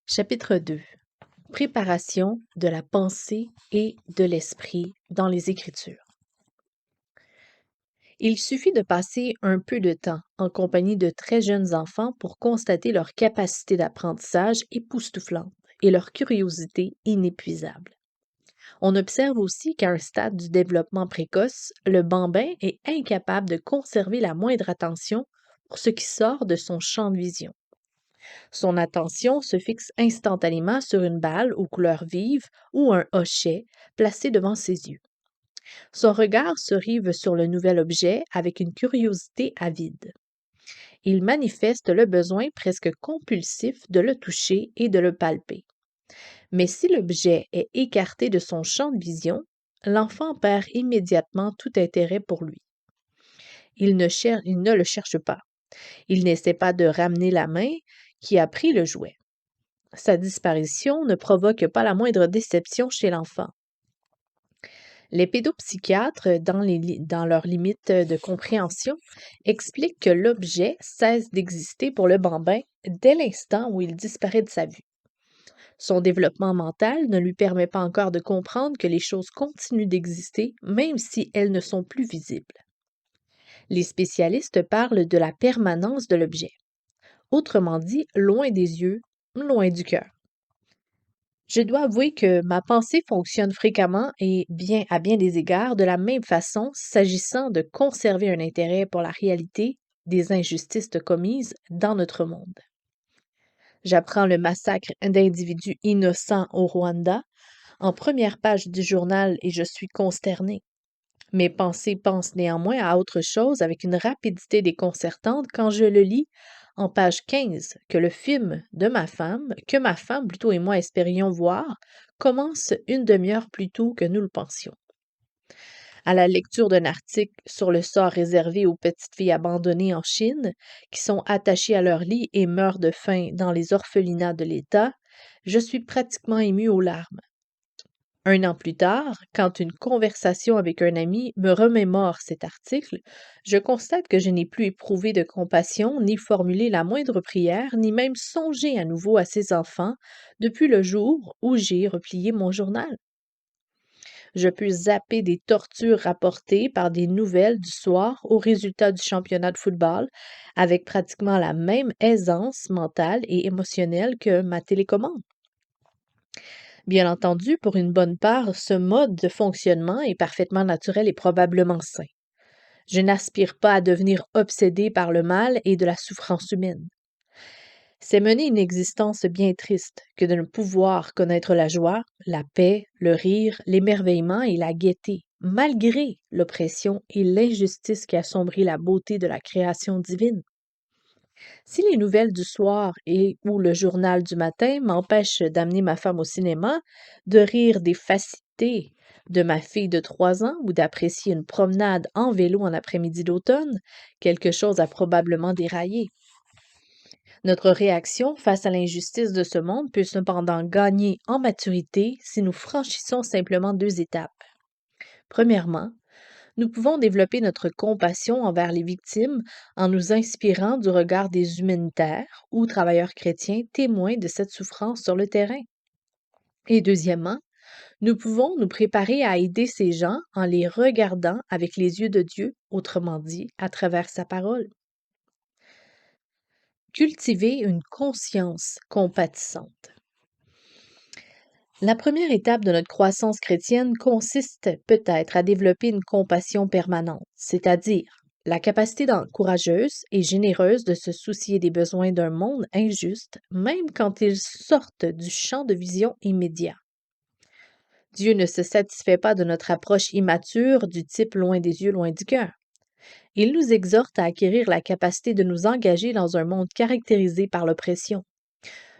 Chapitre 2. Préparation de la pensée et de l'esprit dans les Écritures. Il suffit de passer un peu de temps en compagnie de très jeunes enfants pour constater leur capacité d'apprentissage époustouflante et leur curiosité inépuisable. On observe aussi qu'à un stade du développement précoce, le bambin est incapable de conserver la moindre attention pour ce qui sort de son champ de vision. Son attention se fixe instantanément sur une balle aux couleurs vives ou un hochet placé devant ses yeux. Son regard se rive sur le nouvel objet avec une curiosité avide. Il manifeste le besoin presque compulsif de le toucher et de le palper. Mais si l'objet est écarté de son champ de vision, l'enfant perd immédiatement tout intérêt pour lui. Il ne le cherche pas. Il n'essaie pas de ramener la main qui a pris le jouet. Sa disparition ne provoque pas la moindre déception chez l'enfant. Les pédopsychiatres, dans leurs limites de compréhension, expliquent que l'objet cesse d'exister pour le bambin dès l'instant où il disparaît de sa vue. Son développement mental ne lui permet pas encore de comprendre que les choses continuent d'exister même si elles ne sont plus visibles. Les spécialistes parlent de la permanence de l'objet. Autrement dit, loin des yeux, loin du cœur. Je dois avouer que ma pensée fonctionne fréquemment et bien à bien des égards de la même façon s'agissant de conserver un intérêt pour la réalité des injustices commises dans notre monde. J'apprends le massacre d'individus innocents au Rwanda en première page du journal et je suis consternée. Mes pensées pensent néanmoins à autre chose avec une rapidité déconcertante quand je le lis en page 15 que le film que ma femme plutôt et moi espérions voir, commence une demi-heure plus tôt que nous le pensions. À la lecture d'un article sur le sort réservé aux petites filles abandonnées en Chine, qui sont attachées à leur lit et meurent de faim dans les orphelinats de l'État, je suis pratiquement émue aux larmes. Un an plus tard, quand une conversation avec un ami me remémore cet article, je constate que je n'ai plus éprouvé de compassion, ni formulé la moindre prière, ni même songé à nouveau à ces enfants depuis le jour où j'ai replié mon journal. Je peux zapper des tortures rapportées par des nouvelles du soir au résultat du championnat de football avec pratiquement la même aisance mentale et émotionnelle que ma télécommande. Bien entendu, pour une bonne part, ce mode de fonctionnement est parfaitement naturel et probablement sain. Je n'aspire pas à devenir obsédé par le mal et de la souffrance humaine. C'est mener une existence bien triste que de ne pouvoir connaître la joie, la paix, le rire, l'émerveillement et la gaieté, malgré l'oppression et l'injustice qui assombrit la beauté de la création divine. Si les nouvelles du soir et ou le journal du matin m'empêchent d'amener ma femme au cinéma, de rire des facilités de ma fille de 3 ans ou d'apprécier une promenade en vélo en après-midi d'automne, quelque chose a probablement déraillé. Notre réaction face à l'injustice de ce monde peut cependant gagner en maturité si nous franchissons simplement 2 étapes. Premièrement, nous pouvons développer notre compassion envers les victimes en nous inspirant du regard des humanitaires ou travailleurs chrétiens témoins de cette souffrance sur le terrain. Et deuxièmement, nous pouvons nous préparer à aider ces gens en les regardant avec les yeux de Dieu, autrement dit, à travers sa parole. Cultiver une conscience compatissante. La première étape de notre croissance chrétienne consiste peut-être à développer une compassion permanente, c'est-à-dire la capacité courageuse et généreuse de se soucier des besoins d'un monde injuste, même quand ils sortent du champ de vision immédiat. Dieu ne se satisfait pas de notre approche immature du type loin des yeux, loin du cœur. Il nous exhorte à acquérir la capacité de nous engager dans un monde caractérisé par l'oppression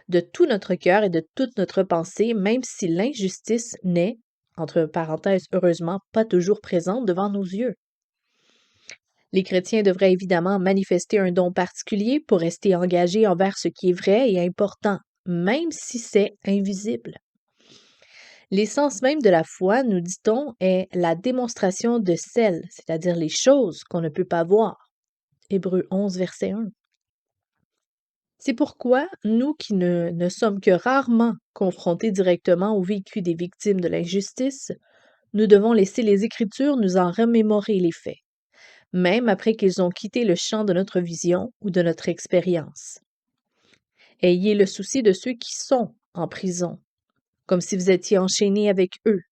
de tout notre cœur et de toute notre pensée, même si l'injustice n'est, entre parenthèses, heureusement, pas toujours présente devant nos yeux. Les chrétiens devraient évidemment manifester un don particulier pour rester engagés envers ce qui est vrai et important, même si c'est invisible. L'essence même de la foi, nous dit-on, est la démonstration de celles, c'est-à-dire les choses qu'on ne peut pas voir. Hébreux 11, verset 1. C'est pourquoi nous qui ne sommes que rarement confrontés directement au vécu des victimes de l'injustice, nous devons laisser les Écritures nous en remémorer les faits, même après qu'ils ont quitté le champ de notre vision ou de notre expérience. Ayez le souci de ceux qui sont en prison, comme si vous étiez enchaînés avec eux,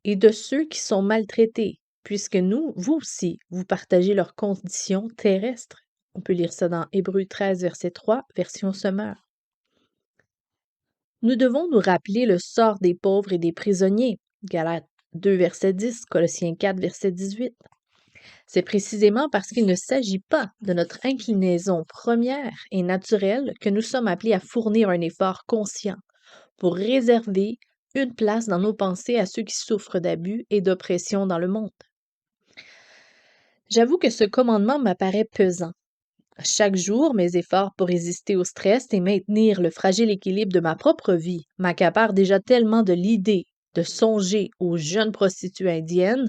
et de ceux qui sont maltraités, puisque vous aussi, vous partagez leurs conditions terrestres. On peut lire ça dans Hébreux 13, verset 3, version Semeur. Nous devons nous rappeler le sort des pauvres et des prisonniers. Galates 2, verset 10, Colossiens 4, verset 18. C'est précisément parce qu'il ne s'agit pas de notre inclinaison première et naturelle que nous sommes appelés à fournir un effort conscient pour réserver une place dans nos pensées à ceux qui souffrent d'abus et d'oppression dans le monde. J'avoue que ce commandement m'apparaît pesant. Chaque jour, mes efforts pour résister au stress et maintenir le fragile équilibre de ma propre vie m'accaparent déjà tellement de l'idée de songer aux jeunes prostituées indiennes,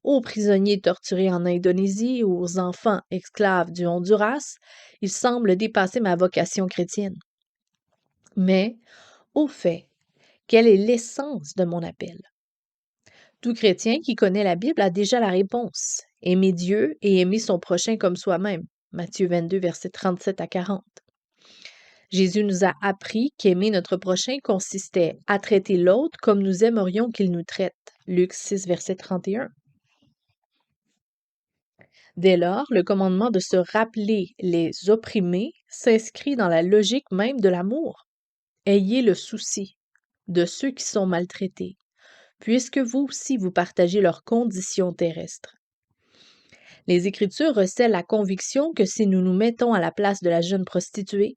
aux prisonniers torturés en Indonésie ou aux enfants esclaves du Honduras, il semble dépasser ma vocation chrétienne. Mais, au fait, quelle est l'essence de mon appel? Tout chrétien qui connaît la Bible a déjà la réponse. Aimer Dieu et aimer son prochain comme soi-même. Matthieu 22, versets 37 à 40. Jésus nous a appris qu'aimer notre prochain consistait à traiter l'autre comme nous aimerions qu'il nous traite. Luc 6, verset 31. Dès lors, le commandement de se rappeler les opprimés s'inscrit dans la logique même de l'amour. Ayez le souci de ceux qui sont maltraités, puisque vous aussi vous partagez leurs conditions terrestres. Les Écritures recèlent la conviction que si nous nous mettons à la place de la jeune prostituée,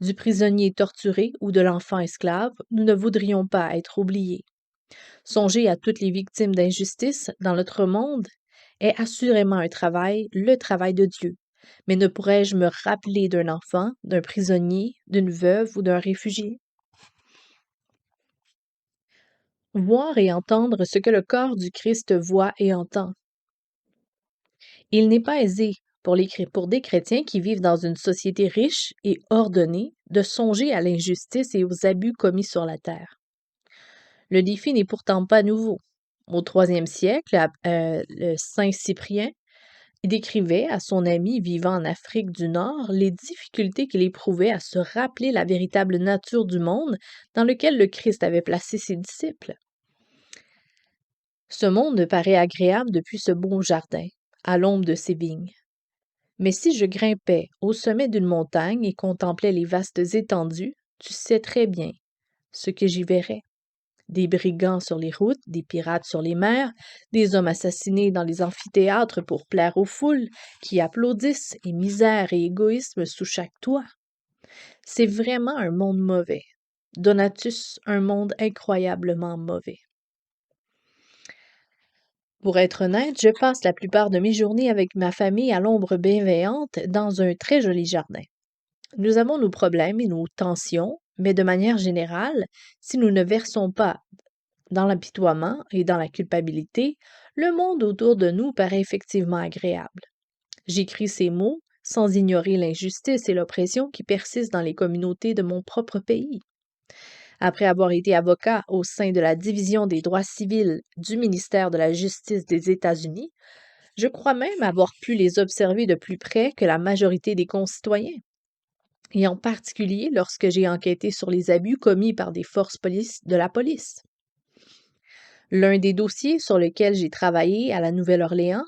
du prisonnier torturé ou de l'enfant esclave, nous ne voudrions pas être oubliés. Songer à toutes les victimes d'injustice dans notre monde est assurément le travail de Dieu. Mais ne pourrais-je me rappeler d'un enfant, d'un prisonnier, d'une veuve ou d'un réfugié? Voir et entendre ce que le corps du Christ voit et entend. Il n'est pas aisé pour des chrétiens qui vivent dans une société riche et ordonnée de songer à l'injustice et aux abus commis sur la terre. Le défi n'est pourtant pas nouveau. Au IIIe siècle, le saint Cyprien décrivait à son ami vivant en Afrique du Nord les difficultés qu'il éprouvait à se rappeler la véritable nature du monde dans lequel le Christ avait placé ses disciples. Ce monde me paraît agréable depuis ce beau jardin, à l'ombre de ses vignes. Mais si je grimpais au sommet d'une montagne et contemplais les vastes étendues, tu sais très bien ce que j'y verrais. Des brigands sur les routes, des pirates sur les mers, des hommes assassinés dans les amphithéâtres pour plaire aux foules, qui applaudissent, et misère et égoïsme sous chaque toit. C'est vraiment un monde mauvais. Donatus, un monde incroyablement mauvais. Pour être honnête, je passe la plupart de mes journées avec ma famille à l'ombre bienveillante dans un très joli jardin. Nous avons nos problèmes et nos tensions, mais de manière générale, si nous ne versons pas dans l'apitoiement et dans la culpabilité, le monde autour de nous paraît effectivement agréable. J'écris ces mots sans ignorer l'injustice et l'oppression qui persistent dans les communautés de mon propre pays. Après avoir été avocat au sein de la division des droits civils du ministère de la Justice des États-Unis, je crois même avoir pu les observer de plus près que la majorité des concitoyens, et en particulier lorsque j'ai enquêté sur les abus commis par des forces de la police. L'un des dossiers sur lequel j'ai travaillé à la Nouvelle-Orléans,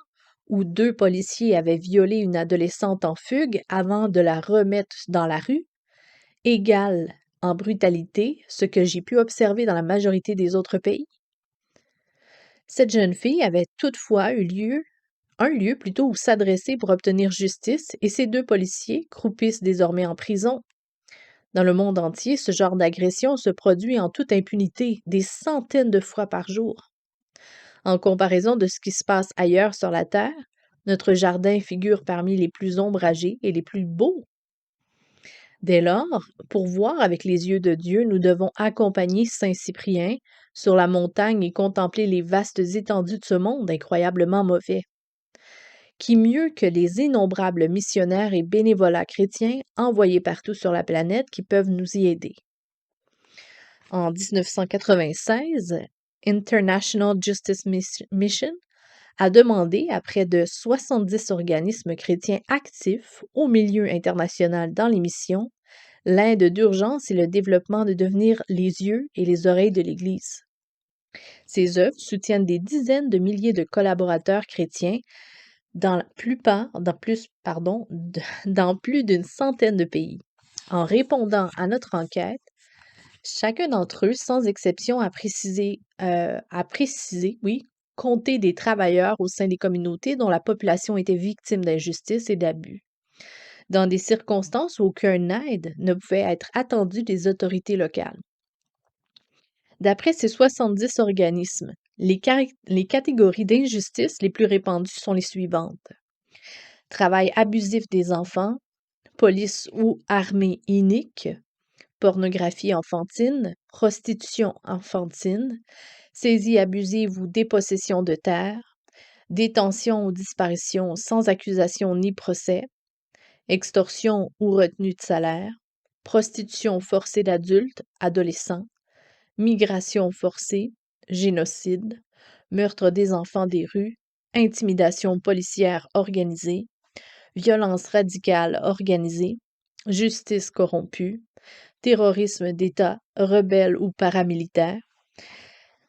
où 2 policiers avaient violé une adolescente en fugue avant de la remettre dans la rue, égale en brutalité ce que j'ai pu observer dans la majorité des autres pays. Cette jeune fille avait toutefois un lieu plutôt où s'adresser pour obtenir justice, et ces 2 policiers croupissent désormais en prison. Dans le monde entier, ce genre d'agression se produit en toute impunité, des centaines de fois par jour. En comparaison de ce qui se passe ailleurs sur la Terre, notre jardin figure parmi les plus ombragés et les plus beaux. Dès lors, pour voir avec les yeux de Dieu, nous devons accompagner saint Cyprien sur la montagne et contempler les vastes étendues de ce monde incroyablement mauvais. Qui mieux que les innombrables missionnaires et bénévolats chrétiens envoyés partout sur la planète qui peuvent nous y aider? En 1996, International Justice Mission a demandé à près de 70 organismes chrétiens actifs au milieu international dans les missions l'aide d'urgence et le développement de devenir les yeux et les oreilles de l'Église. Ces œuvres soutiennent des dizaines de milliers de collaborateurs chrétiens dans plus d'une centaine de pays. En répondant à notre enquête, chacun d'entre eux, sans exception, a précisé, compter des travailleurs au sein des communautés dont la population était victime d'injustice et d'abus, dans des circonstances où aucune aide ne pouvait être attendue des autorités locales. D'après ces 70 organismes, les catégories d'injustice les plus répandues sont les suivantes: travail abusif des enfants, police ou armée inique, pornographie enfantine, prostitution enfantine, saisie abusive ou dépossession de terre, détention ou disparition sans accusation ni procès, extorsion ou retenue de salaire, prostitution forcée d'adultes, adolescents, migration forcée, génocide, meurtre des enfants des rues, intimidation policière organisée, violence radicale organisée, justice corrompue, terrorisme d'État, rebelle ou paramilitaire,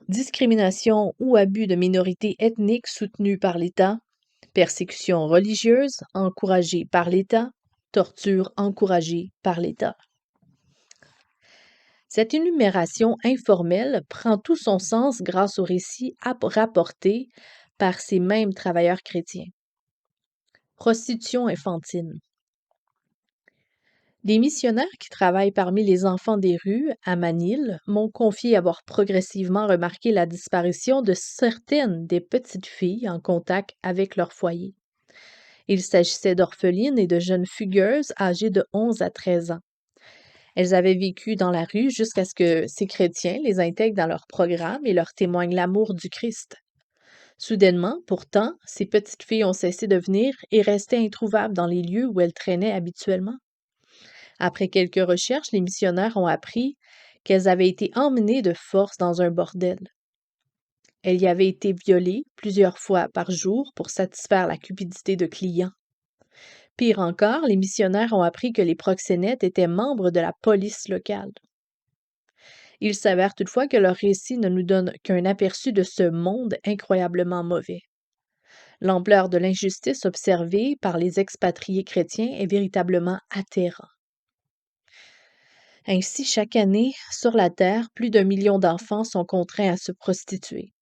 discrimination ou abus de minorités ethniques soutenus par l'État, persécution religieuse encouragée par l'État, torture encouragée par l'État. Cette énumération informelle prend tout son sens grâce aux récits rapportés par ces mêmes travailleurs chrétiens. Prostitution infantile. Des missionnaires qui travaillent parmi les enfants des rues à Manille m'ont confié avoir progressivement remarqué la disparition de certaines des petites filles en contact avec leur foyer. Il s'agissait d'orphelines et de jeunes fugueuses âgées de 11 à 13 ans. Elles avaient vécu dans la rue jusqu'à ce que ces chrétiens les intègrent dans leur programme et leur témoignent l'amour du Christ. Soudainement, pourtant, ces petites filles ont cessé de venir et restaient introuvables dans les lieux où elles traînaient habituellement. Après quelques recherches, les missionnaires ont appris qu'elles avaient été emmenées de force dans un bordel. Elles y avaient été violées plusieurs fois par jour pour satisfaire la cupidité de clients. Pire encore, les missionnaires ont appris que les proxénètes étaient membres de la police locale. Il s'avère toutefois que leur récit ne nous donne qu'un aperçu de ce monde incroyablement mauvais. L'ampleur de l'injustice observée par les expatriés chrétiens est véritablement atterrant. Ainsi, chaque année, sur la Terre, plus d'1 million d'enfants sont contraints à se prostituer.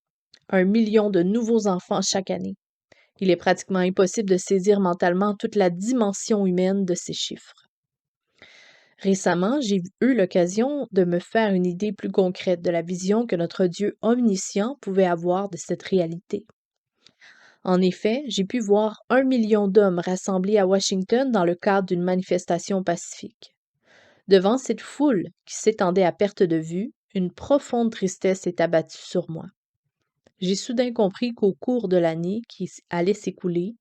1 million de nouveaux enfants chaque année. Il est pratiquement impossible de saisir mentalement toute la dimension humaine de ces chiffres. Récemment, j'ai eu l'occasion de me faire une idée plus concrète de la vision que notre Dieu omniscient pouvait avoir de cette réalité. En effet, j'ai pu voir 1 million d'hommes rassemblés à Washington dans le cadre d'une manifestation pacifique. Devant cette foule qui s'étendait à perte de vue, une profonde tristesse s'est abattue sur moi. J'ai soudain compris qu'au cours de l'année qui allait s'écouler,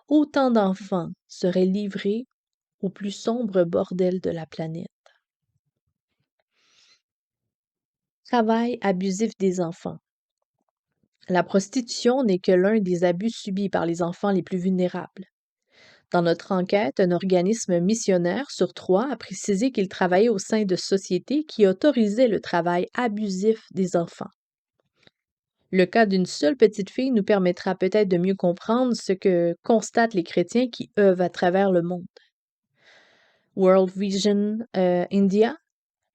autant d'enfants seraient livrés au plus sombre bordel de la planète. Travail abusif des enfants. La prostitution n'est que l'un des abus subis par les enfants les plus vulnérables. Dans notre enquête, un organisme missionnaire sur 3 a précisé qu'il travaillait au sein de sociétés qui autorisaient le travail abusif des enfants. Le cas d'une seule petite fille nous permettra peut-être de mieux comprendre ce que constatent les chrétiens qui œuvrent à travers le monde. World Vision India,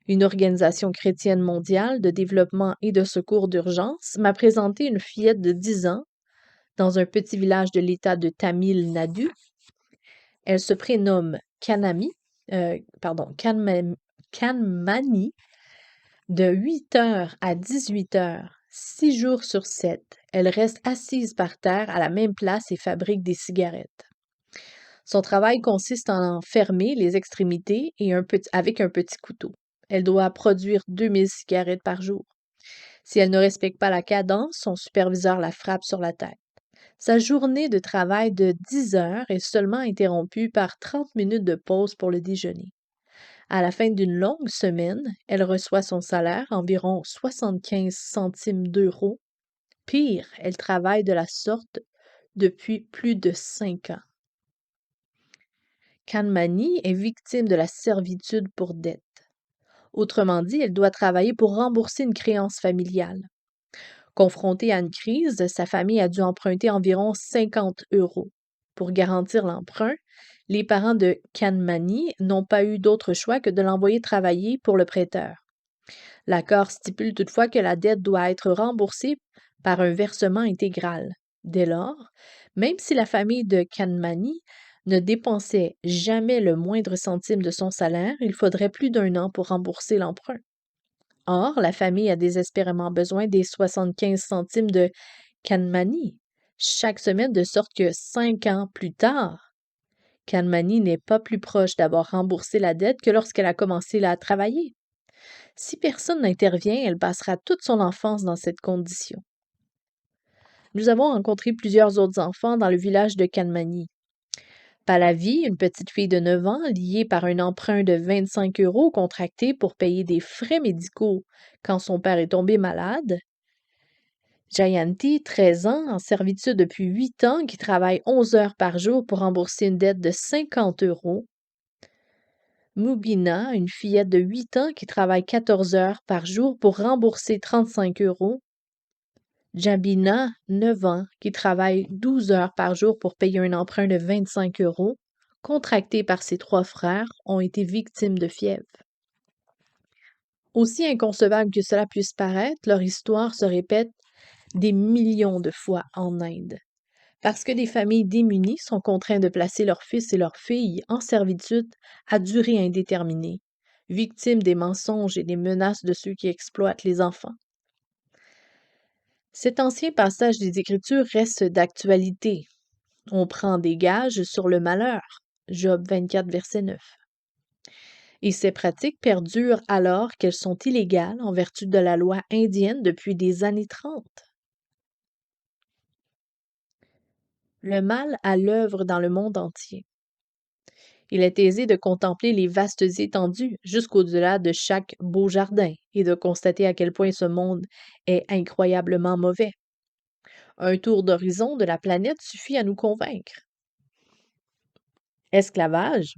une organisation chrétienne mondiale de développement et de secours d'urgence, m'a présenté une fillette de 10 ans dans un petit village de l'État de Tamil Nadu. Elle se prénomme Kanmani. De 8 heures à 18 heures, 6 jours sur 7, elle reste assise par terre à la même place et fabrique des cigarettes. Son travail consiste à en fermer les extrémités avec un petit couteau. Elle doit produire 2000 cigarettes par jour. Si elle ne respecte pas la cadence, son superviseur la frappe sur la tête. Sa journée de travail de 10 heures est seulement interrompue par 30 minutes de pause pour le déjeuner. À la fin d'une longue semaine, elle reçoit son salaire, environ 75 centimes d'euros. Pire, elle travaille de la sorte depuis plus de 5 ans. Kanmani est victime de la servitude pour dette. Autrement dit, elle doit travailler pour rembourser une créance familiale. Confrontée à une crise, sa famille a dû emprunter environ 50 euros. Pour garantir l'emprunt, les parents de Kanmani n'ont pas eu d'autre choix que de l'envoyer travailler pour le prêteur. L'accord stipule toutefois que la dette doit être remboursée par un versement intégral. Dès lors, même si la famille de Kanmani ne dépensait jamais le moindre centime de son salaire, il faudrait plus d'un an pour rembourser l'emprunt. Or, la famille a désespérément besoin des 75 centimes de Kanmani chaque semaine, de sorte que 5 ans plus tard, Kanmani n'est pas plus proche d'avoir remboursé la dette que lorsqu'elle a commencé à travailler. Si personne n'intervient, elle passera toute son enfance dans cette condition. Nous avons rencontré plusieurs autres enfants dans le village de Kanmani. Pallavi, une petite fille de 9 ans, liée par un emprunt de 25 euros contracté pour payer des frais médicaux quand son père est tombé malade. Jayanti, 13 ans, en servitude depuis 8 ans, qui travaille 11 heures par jour pour rembourser une dette de 50 euros. Mubina, une fillette de 8 ans qui travaille 14 heures par jour pour rembourser 35 euros. Jabina, 9 ans, qui travaille 12 heures par jour pour payer un emprunt de 25 euros, contracté par ses 3 frères, ont été victimes de fièvre. Aussi inconcevable que cela puisse paraître, leur histoire se répète des millions de fois en Inde. Parce que des familles démunies sont contraintes de placer leurs fils et leurs filles en servitude à durée indéterminée, victimes des mensonges et des menaces de ceux qui exploitent les enfants. Cet ancien passage des Écritures reste d'actualité. On prend des gages sur le malheur. Job 24, verset 9. Et ces pratiques perdurent alors qu'elles sont illégales en vertu de la loi indienne depuis des années 30. Le mal à l'œuvre dans le monde entier. Il est aisé de contempler les vastes étendues jusqu'au-delà de chaque beau jardin et de constater à quel point ce monde est incroyablement mauvais. Un tour d'horizon de la planète suffit à nous convaincre. Esclavage.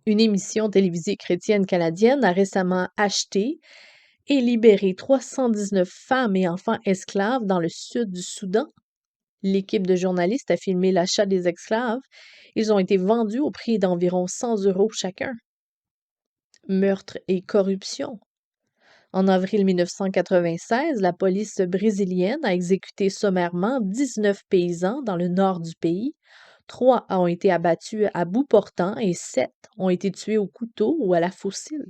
Une émission télévisée chrétienne canadienne a récemment acheté et libéré 319 femmes et enfants esclaves dans le sud du Soudan. L'équipe de journalistes a filmé l'achat des esclaves. Ils ont été vendus au prix d'environ 100 euros chacun. Meurtre et corruption. En avril 1996, la police brésilienne a exécuté sommairement 19 paysans dans le nord du pays. 3 ont été abattus à bout portant et 7 ont été tués au couteau ou à la faucille.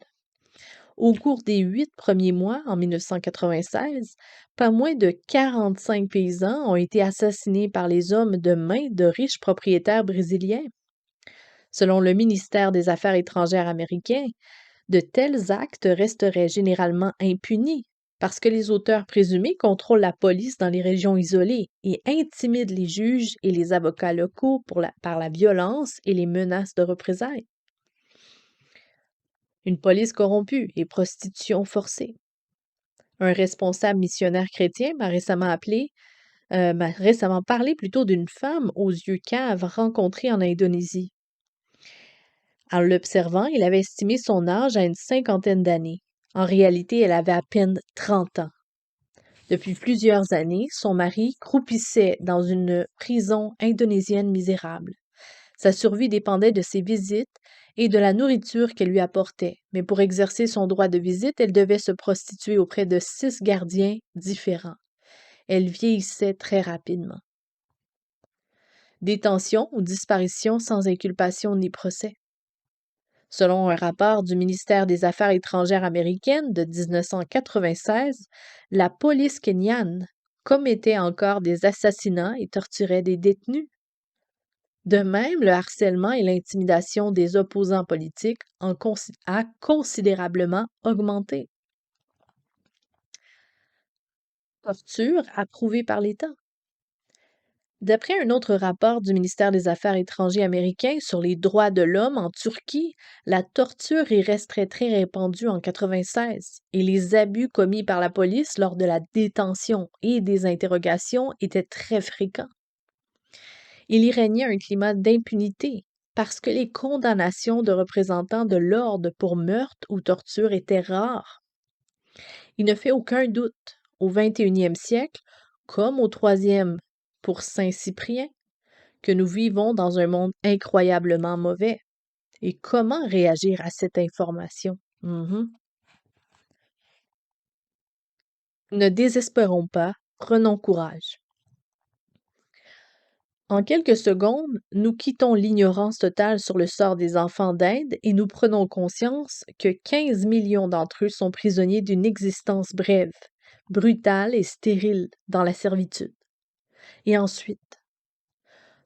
Au cours des 8 premiers mois en 1996, pas moins de 45 paysans ont été assassinés par les hommes de main de riches propriétaires brésiliens. Selon le ministère des Affaires étrangères américain, de tels actes resteraient généralement impunis parce que les auteurs présumés contrôlent la police dans les régions isolées et intimident les juges et les avocats locaux par la violence et les menaces de représailles. Une police corrompue et prostitution forcée. Un responsable missionnaire chrétien m'a récemment parlé plutôt d'une femme aux yeux caves rencontrée en Indonésie. En l'observant, il avait estimé son âge à une 50aine d'années. En réalité, elle avait à peine 30 ans. Depuis plusieurs années, son mari croupissait dans une prison indonésienne misérable. Sa survie dépendait de ses visites et de la nourriture qu'elle lui apportait, mais pour exercer son droit de visite, elle devait se prostituer auprès de 6 gardiens différents. Elle vieillissait très rapidement. Détention ou disparition sans inculpation ni procès. Selon un rapport du ministère des Affaires étrangères américaine de 1996, la police kenyane commettait encore des assassinats et torturait des détenus. De même, le harcèlement et l'intimidation des opposants politiques a considérablement augmenté. Torture approuvée par l'État. D'après un autre rapport du ministère des Affaires étrangères américain sur les droits de l'homme en Turquie, la torture y resterait très répandue en 96 et les abus commis par la police lors de la détention et des interrogations étaient très fréquents. Il y régnait un climat d'impunité parce que les condamnations de représentants de l'ordre pour meurtre ou torture étaient rares. Il ne fait aucun doute, au 21e siècle, comme au troisième pour Saint-Cyprien, que nous vivons dans un monde incroyablement mauvais. Et comment réagir à cette information? Ne désespérons pas, prenons courage. En quelques secondes, nous quittons l'ignorance totale sur le sort des enfants d'Inde et nous prenons conscience que 15 millions d'entre eux sont prisonniers d'une existence brève, brutale et stérile dans la servitude. Et ensuite,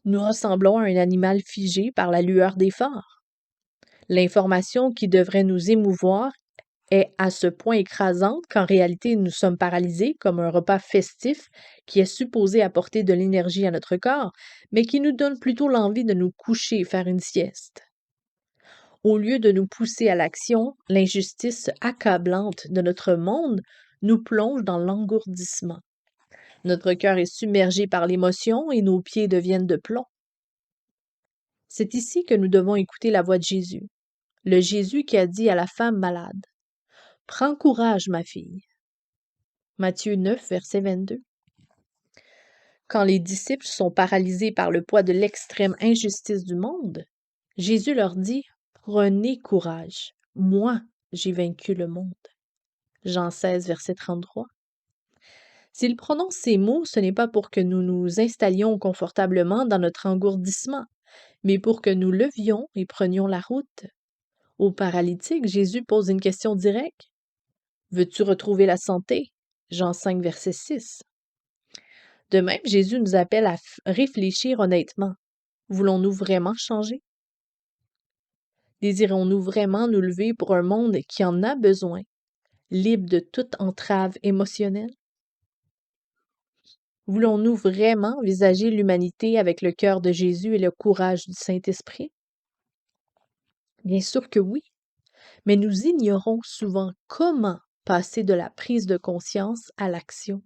nous ressemblons à un animal figé par la lueur des phares. L'information qui devrait nous émouvoir est à ce point écrasante qu'en réalité nous sommes paralysés comme un repas festif qui est supposé apporter de l'énergie à notre corps, mais qui nous donne plutôt l'envie de nous coucher et faire une sieste. Au lieu de nous pousser à l'action, l'injustice accablante de notre monde nous plonge dans l'engourdissement. Notre cœur est submergé par l'émotion et nos pieds deviennent de plomb. C'est ici que nous devons écouter la voix de Jésus, le Jésus qui a dit à la femme malade: Prends courage, ma fille. Matthieu 9, verset 22. Quand les disciples sont paralysés par le poids de l'extrême injustice du monde, Jésus leur dit: Prenez courage, moi j'ai vaincu le monde. Jean 16, verset 33. S'il prononce ces mots, ce n'est pas pour que nous nous installions confortablement dans notre engourdissement, mais pour que nous levions et prenions la route. Au paralytique, Jésus pose une question directe: Veux-tu retrouver la santé? Jean 5, verset 6. De même, Jésus nous appelle à réfléchir honnêtement. Voulons-nous vraiment changer? Désirons-nous vraiment nous lever pour un monde qui en a besoin, libre de toute entrave émotionnelle? Voulons-nous vraiment envisager l'humanité avec le cœur de Jésus et le courage du Saint-Esprit? Bien sûr que oui, mais nous ignorons souvent comment passer de la prise de conscience à l'action.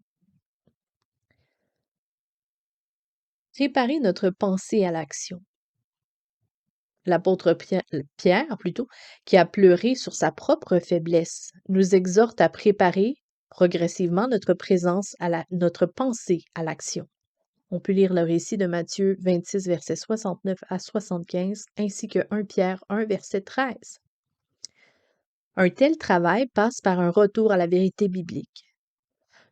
Préparer notre pensée à l'action. L'apôtre Pierre, plutôt, qui a pleuré sur sa propre faiblesse, nous exhorte à préparer progressivement notre pensée à l'action. On peut lire le récit de Matthieu 26, versets 69 à 75, ainsi que 1 Pierre 1, verset 13. Un tel travail passe par un retour à la vérité biblique.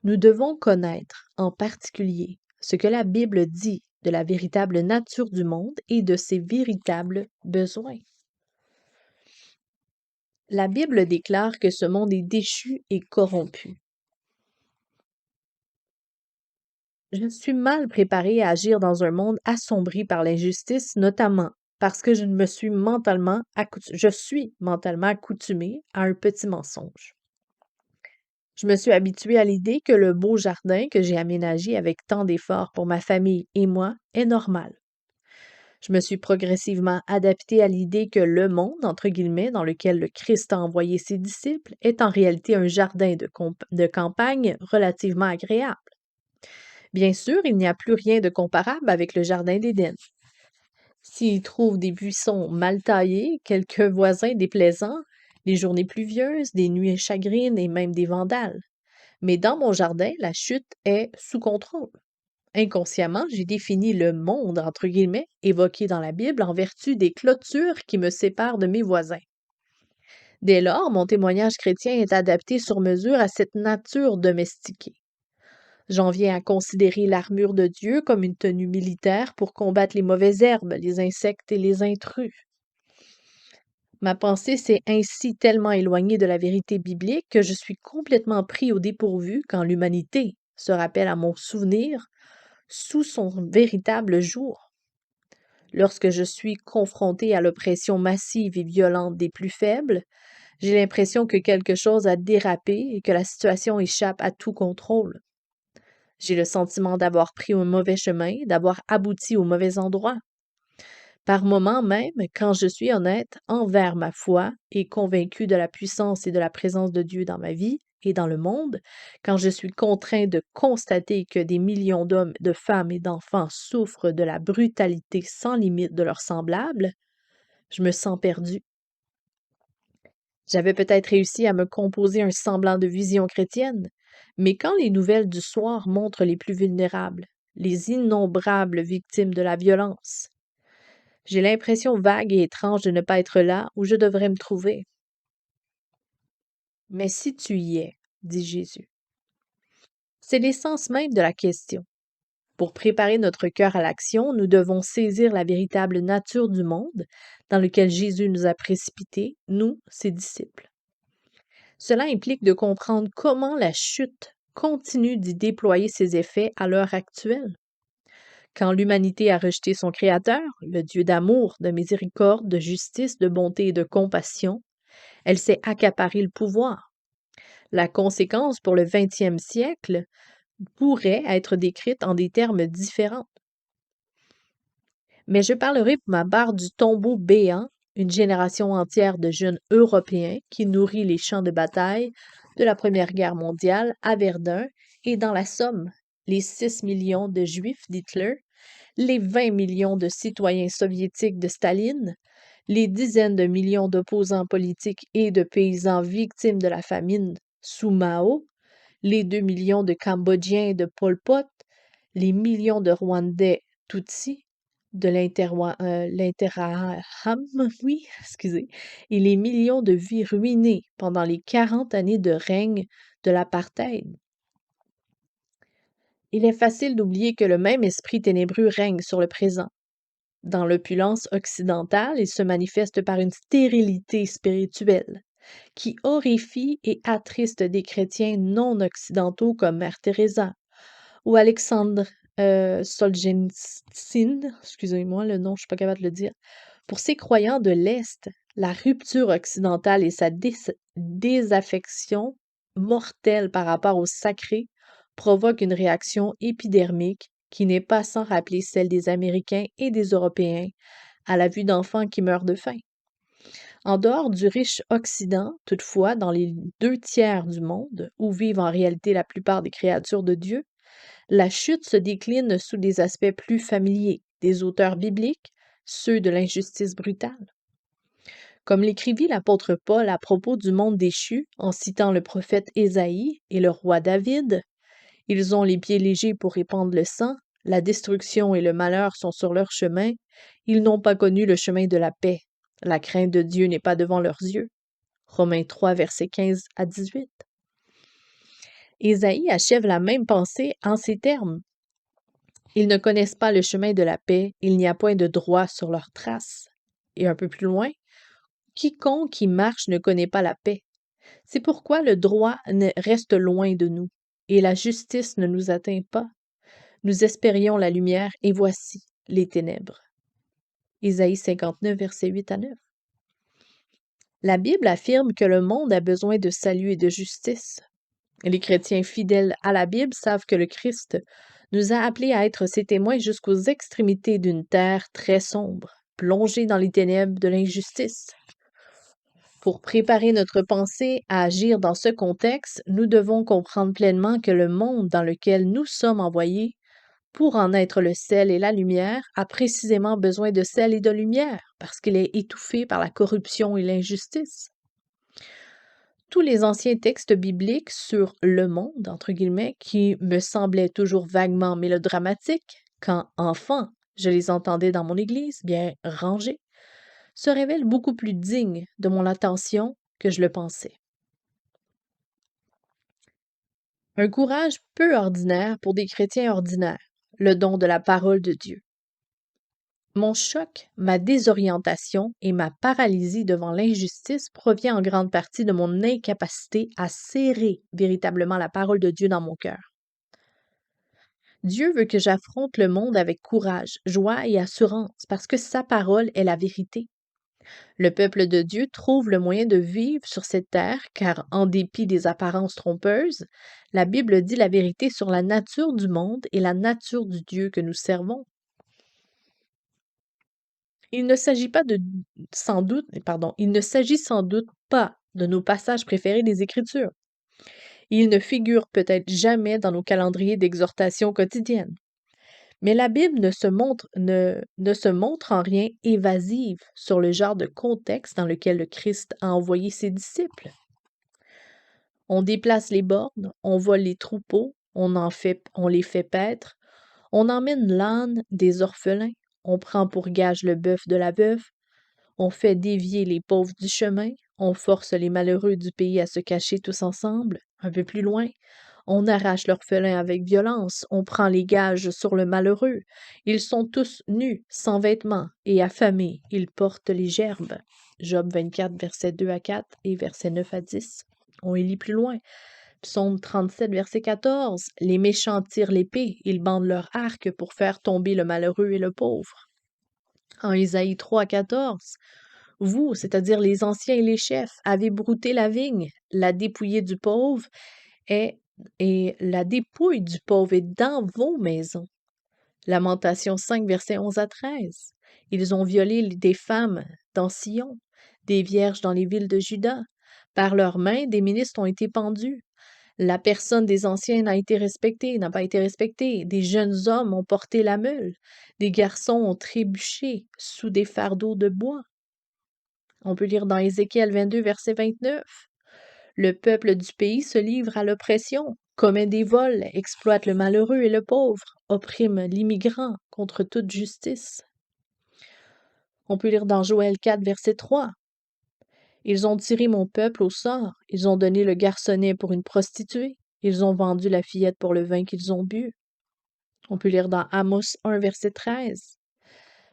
Nous devons connaître, en particulier, ce que la Bible dit de la véritable nature du monde et de ses véritables besoins. La Bible déclare que ce monde est déchu et corrompu. Je suis mal préparée à agir dans un monde assombri par l'injustice, notamment parce que je suis mentalement accoutumée à un petit mensonge. Je me suis habituée à l'idée que le beau jardin que j'ai aménagé avec tant d'efforts pour ma famille et moi est normal. Je me suis progressivement adaptée à l'idée que le monde, entre guillemets, dans lequel le Christ a envoyé ses disciples, est en réalité un jardin de campagne relativement agréable. Bien sûr, il n'y a plus rien de comparable avec le jardin d'Éden. S'y trouvent des buissons mal taillés, quelques voisins déplaisants, des journées pluvieuses, des nuits chagrines et même des vandales. Mais dans mon jardin, la chute est sous contrôle. Inconsciemment, j'ai défini le monde, entre guillemets, évoqué dans la Bible en vertu des clôtures qui me séparent de mes voisins. Dès lors, mon témoignage chrétien est adapté sur mesure à cette nature domestiquée. J'en viens à considérer l'armure de Dieu comme une tenue militaire pour combattre les mauvaises herbes, les insectes et les intrus. Ma pensée s'est ainsi tellement éloignée de la vérité biblique que je suis complètement pris au dépourvu quand l'humanité se rappelle à mon souvenir sous son véritable jour. Lorsque je suis confrontée à l'oppression massive et violente des plus faibles, j'ai l'impression que quelque chose a dérapé et que la situation échappe à tout contrôle. J'ai le sentiment d'avoir pris un mauvais chemin, d'avoir abouti au mauvais endroit. Par moments même, quand je suis honnête envers ma foi et convaincue de la puissance et de la présence de Dieu dans ma vie et dans le monde, quand je suis contraint de constater que des millions d'hommes, de femmes et d'enfants souffrent de la brutalité sans limite de leurs semblables, je me sens perdue. J'avais peut-être réussi à me composer un semblant de vision chrétienne, mais quand les nouvelles du soir montrent les plus vulnérables, les innombrables victimes de la violence, j'ai l'impression vague et étrange de ne pas être là où je devrais me trouver. Mais si tu y es, dit Jésus, c'est l'essence même de la question. Pour préparer notre cœur à l'action, nous devons saisir la véritable nature du monde dans lequel Jésus nous a précipités, nous, ses disciples. Cela implique de comprendre comment la chute continue d'y déployer ses effets à l'heure actuelle. Quand l'humanité a rejeté son Créateur, le Dieu d'amour, de miséricorde, de justice, de bonté et de compassion, elle s'est accaparé le pouvoir. La conséquence pour le 20e siècle pourrait être décrite en des termes différents. Mais je parlerai pour ma part du tombeau béant, une génération entière de jeunes Européens qui nourrit les champs de bataille de la Première Guerre mondiale à Verdun et dans la Somme, les 6 millions de Juifs d'Hitler, les 20 millions de citoyens soviétiques de Staline, les dizaines de millions d'opposants politiques et de paysans victimes de la famine sous Mao, les 2 millions de Cambodgiens de Pol Pot, les millions de Rwandais Tutsis de l'Interahamwe, oui, excusez, et les millions de vies ruinées pendant les 40 années de règne de l'apartheid. Il est facile d'oublier que le même esprit ténébreux règne sur le présent. Dans l'opulence occidentale, il se manifeste par une stérilité spirituelle qui horrifie et attriste des chrétiens non occidentaux comme Mère Teresa ou Alexandre Solzhenitsyn, excusez-moi le nom, je suis pas capable de le dire. Pour ces croyants de l'Est, la rupture occidentale et sa désaffection mortelle par rapport au sacré provoquent une réaction épidermique qui n'est pas sans rappeler celle des Américains et des Européens à la vue d'enfants qui meurent de faim. En dehors du riche Occident, toutefois, dans les 2 tiers du monde, où vivent en réalité la plupart des créatures de Dieu, la chute se décline sous des aspects plus familiers des auteurs bibliques, ceux de l'injustice brutale. Comme l'écrivit l'apôtre Paul à propos du monde déchu en citant le prophète Ésaïe et le roi David, « Ils ont les pieds légers pour répandre le sang, la destruction et le malheur sont sur leur chemin, ils n'ont pas connu le chemin de la paix. La crainte de Dieu n'est pas devant leurs yeux. » Romains 3, versets 15 à 18. Ésaïe achève la même pensée en ces termes. Ils ne connaissent pas le chemin de la paix, il n'y a point de droit sur leurs traces. Et un peu plus loin, quiconque y marche ne connaît pas la paix. C'est pourquoi le droit reste loin de nous, et la justice ne nous atteint pas. Nous espérions la lumière, et voici les ténèbres. Ésaïe 59, versets 8 à 9. La Bible affirme que le monde a besoin de salut et de justice. Les chrétiens fidèles à la Bible savent que le Christ nous a appelés à être ses témoins jusqu'aux extrémités d'une terre très sombre, plongée dans les ténèbres de l'injustice. Pour préparer notre pensée à agir dans ce contexte, nous devons comprendre pleinement que le monde dans lequel nous sommes envoyés, pour en être le sel et la lumière, a précisément besoin de sel et de lumière, parce qu'il est étouffé par la corruption et l'injustice. Tous les anciens textes bibliques sur le monde, entre guillemets, qui me semblaient toujours vaguement mélodramatiques, quand enfant, je les entendais dans mon église, bien rangés, se révèlent beaucoup plus dignes de mon attention que je le pensais. Un courage peu ordinaire pour des chrétiens ordinaires, le don de la parole de Dieu. Mon choc, ma désorientation et ma paralysie devant l'injustice provient en grande partie de mon incapacité à serrer véritablement la parole de Dieu dans mon cœur. Dieu veut que j'affronte le monde avec courage, joie et assurance parce que sa parole est la vérité. Le peuple de Dieu trouve le moyen de vivre sur cette terre car, en dépit des apparences trompeuses, la Bible dit la vérité sur la nature du monde et la nature du Dieu que nous servons. Il ne s'agit pas de sans doute, pardon, il ne s'agit sans doute pas de nos passages préférés des Écritures. Ils ne figurent peut-être jamais dans nos calendriers d'exhortation quotidienne. Mais la Bible ne se montre en rien évasive sur le genre de contexte dans lequel le Christ a envoyé ses disciples. On déplace les bornes, on vole les troupeaux, on les fait paître, on emmène l'âne des orphelins, on prend pour gage le bœuf de la veuve, on fait dévier les pauvres du chemin, on force les malheureux du pays à se cacher tous ensemble. Un peu plus loin, on arrache l'orphelin avec violence, on prend les gages sur le malheureux. Ils sont tous nus, sans vêtements et affamés, ils portent les gerbes. Job 24, versets 2 à 4 et versets 9 à 10. On y lit plus loin. Psaume 37, verset 14. Les méchants tirent l'épée, ils bandent leur arc pour faire tomber le malheureux et le pauvre. En Isaïe 3, 14. Vous, c'est-à-dire les anciens et les chefs, avez brouté la vigne, la dépouillée du pauvre est, et la dépouille du pauvre est dans vos maisons. Lamentation 5, versets 11 à 13. Ils ont violé des femmes dans Sion, des vierges dans les villes de Juda. Par leurs mains, des ministres ont été pendus. La personne des anciens n'a pas été respectée. Des jeunes hommes ont porté la meule. Des garçons ont trébuché sous des fardeaux de bois. On peut lire dans Ézéchiel 22, verset 29. Le peuple du pays se livre à l'oppression, commet des vols, exploite le malheureux et le pauvre, opprime l'immigrant contre toute justice. On peut lire dans Joël 4, verset 3. Ils ont tiré mon peuple au sort, ils ont donné le garçonnet pour une prostituée, ils ont vendu la fillette pour le vin qu'ils ont bu. On peut lire dans Amos 1, verset 13.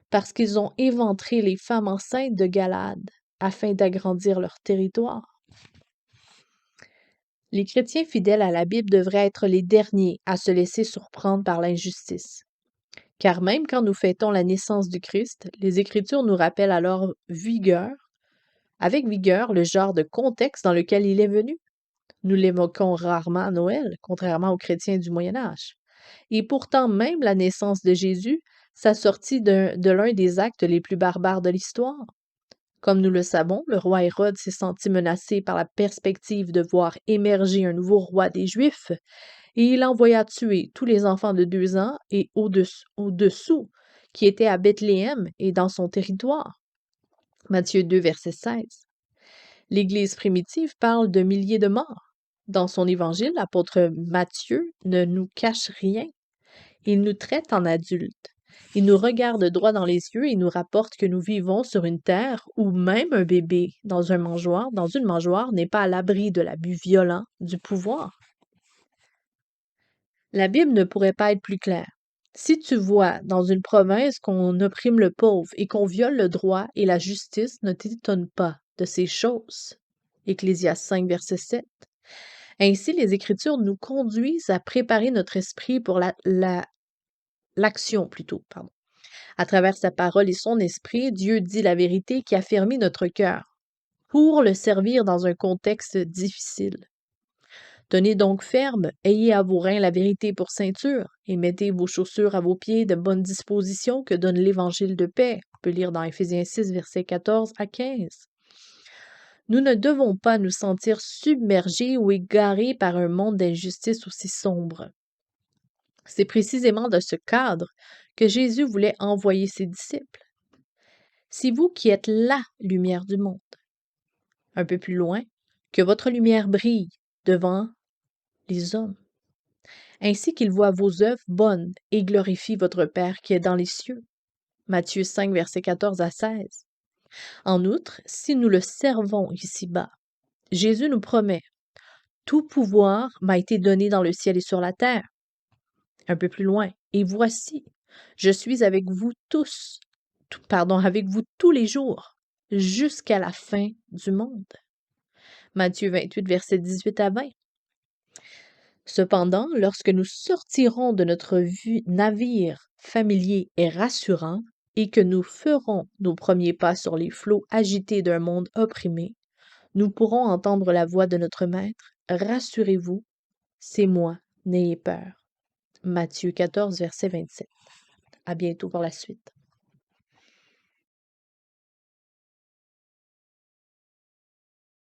Parce qu'ils ont éventré les femmes enceintes de Galade, afin d'agrandir leur territoire. Les chrétiens fidèles à la Bible devraient être les derniers à se laisser surprendre par l'injustice. Car même quand nous fêtons la naissance du Christ, les Écritures nous rappellent alors avec vigueur, le genre de contexte dans lequel il est venu. Nous l'évoquons rarement à Noël, contrairement aux chrétiens du Moyen Âge. Et pourtant, même la naissance de Jésus s'assortit de l'un des actes les plus barbares de l'histoire. Comme nous le savons, le roi Hérode s'est senti menacé par la perspective de voir émerger un nouveau roi des Juifs, et il envoya tuer tous les enfants de 2 ans et au-dessous qui étaient à Bethléem et dans son territoire. Matthieu 2, verset 16. L'Église primitive parle de milliers de morts. Dans son évangile, l'apôtre Matthieu ne nous cache rien. Il nous traite en adultes. Il nous regarde droit dans les yeux et nous rapporte que nous vivons sur une terre où même un bébé dans une mangeoire n'est pas à l'abri de l'abus violent du pouvoir. La Bible ne pourrait pas être plus claire. Si tu vois dans une province qu'on opprime le pauvre et qu'on viole le droit et la justice, ne t'étonne pas de ces choses. Ecclésiaste 5, verset 7. Ainsi, les Écritures nous conduisent à préparer notre esprit pour l'action plutôt, pardon. À travers sa parole et son esprit, Dieu dit la vérité qui affermit notre cœur pour le servir dans un contexte difficile. Tenez donc ferme, ayez à vos reins la vérité pour ceinture, et mettez vos chaussures à vos pieds de bonne disposition que donne l'Évangile de paix. On peut lire dans Éphésiens 6, versets 14 à 15. Nous ne devons pas nous sentir submergés ou égarés par un monde d'injustice aussi sombre. C'est précisément de ce cadre que Jésus voulait envoyer ses disciples. C'est vous qui êtes la lumière du monde. Un peu plus loin, que votre lumière brille devant les hommes, ainsi qu'ils voient vos œuvres bonnes et glorifient votre Père qui est dans les cieux. Matthieu 5, versets 14 à 16. En outre, si nous le servons ici-bas, Jésus nous promet « Tout pouvoir m'a été donné dans le ciel et sur la terre. » Un peu plus loin, « Et voici, je suis avec vous avec vous tous les jours, jusqu'à la fin du monde. » Matthieu 28, versets 18 à 20. Cependant, lorsque nous sortirons de notre navire familier et rassurant, et que nous ferons nos premiers pas sur les flots agités d'un monde opprimé, nous pourrons entendre la voix de notre Maître. Rassurez-vous, c'est moi, n'ayez peur. Matthieu 14, verset 27. À bientôt pour la suite.